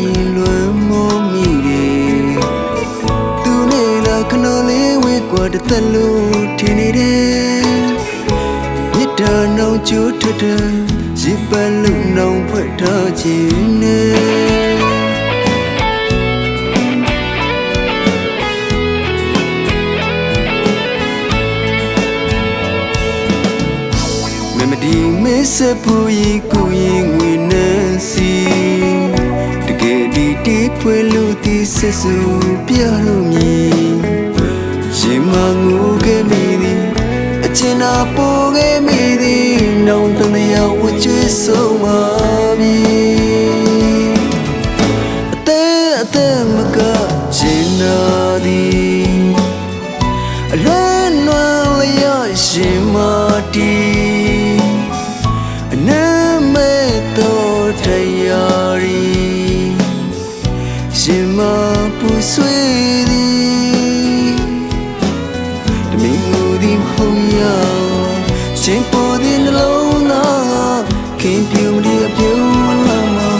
ရင်လွမ်းမောမိတယ်သူနဲ့လာခဏလေးဝေးကွာတသက်လို့ထင်နေတယ်မြစ်တာနောင်ကျိုးထထရေပတ်လို့နောင်ဖွဲ့ထားခြင်းနဲ့ဒီမေးစပူရီကိုရင်ငွေနဲ့စီတကယ်ဒီတိဖွယ်လို့ဒီဆက်စုပြလို့မြည်ရင်မငိုခဲ့မိသည်အချင်နာပိုခဲ့မိသည်နောင်တမယဝချွေးဆုံးပါပြီအသက်မကချင်နာသည်အလွန်နွမ်းလျက်ရှင်မတီရှင်မပူဆွေးသည်တမင်ငူသည်မဟုတ်ရရှင်ပေါ်သည်နှလုံးသားခင်ပြူမလျက်ပြုံးလာမှာ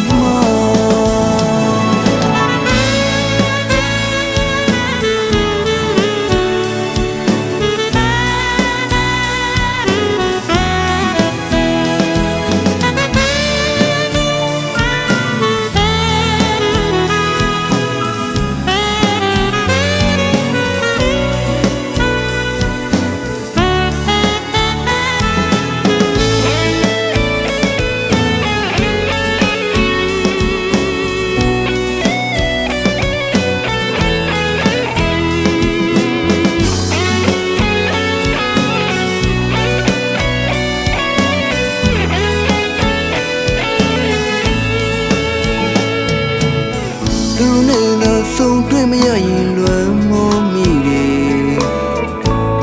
သူနဲ့သာဆုံးတွေ့မရရင်လွမ်းမောမိတယ်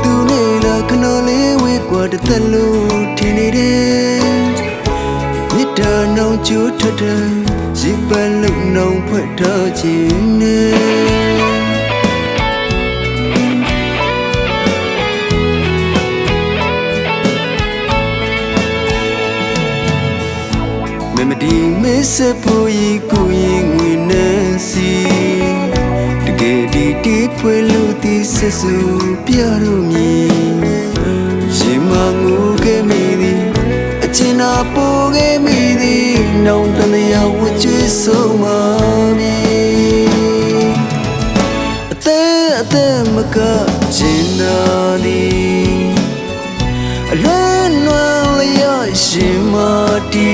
သူနဲ့သာခဏလေးဝေးကွာတသက်လို့ထင်နေတယ်မြစ်တာနောင်ကျိုးထထရေပတ်လို့နောင်ဖွဲ့ထားခြင်းနဲ့မဒီမေးစပူရီကိုရင်ငွေနဲ့စီတကယ်ဒီတိဖွယ်လို့ဒီဆက်စုပြလို့မြည်ရှင်မငိုခဲ့မိသည်အချင်နာပိုခဲ့မိသည်နောင်တမယဝချွေးဆုံးပါပြီအသက်မကချင်နာသည်အလွန်နွမ်းလျက်ရှင်မတီ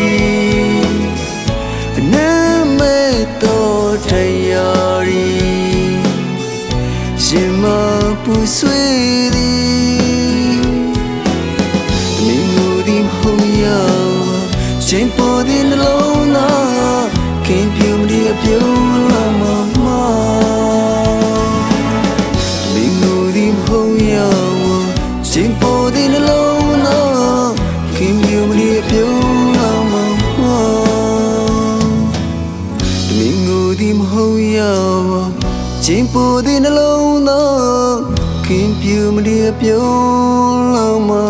ရှင်မပူဆွေးသည်တမင်ငူသည်မဟုတ်ရရှင်ပေါ်သည်နှလုံးသားခင်ပြူမလျက်ပြုံးလာမှာတမင်ငူသည်မဟုတ်ရရှင်ပေါ်သည်နှလုံးသားခင်ပြူမလျက်ပြုံးလာမှာတမင်ငူသည်မဟုတ်ရရှင်ပေါ်သည်နှလုံးသားခင်ပြူမလျက်ပြုံးလာမှာ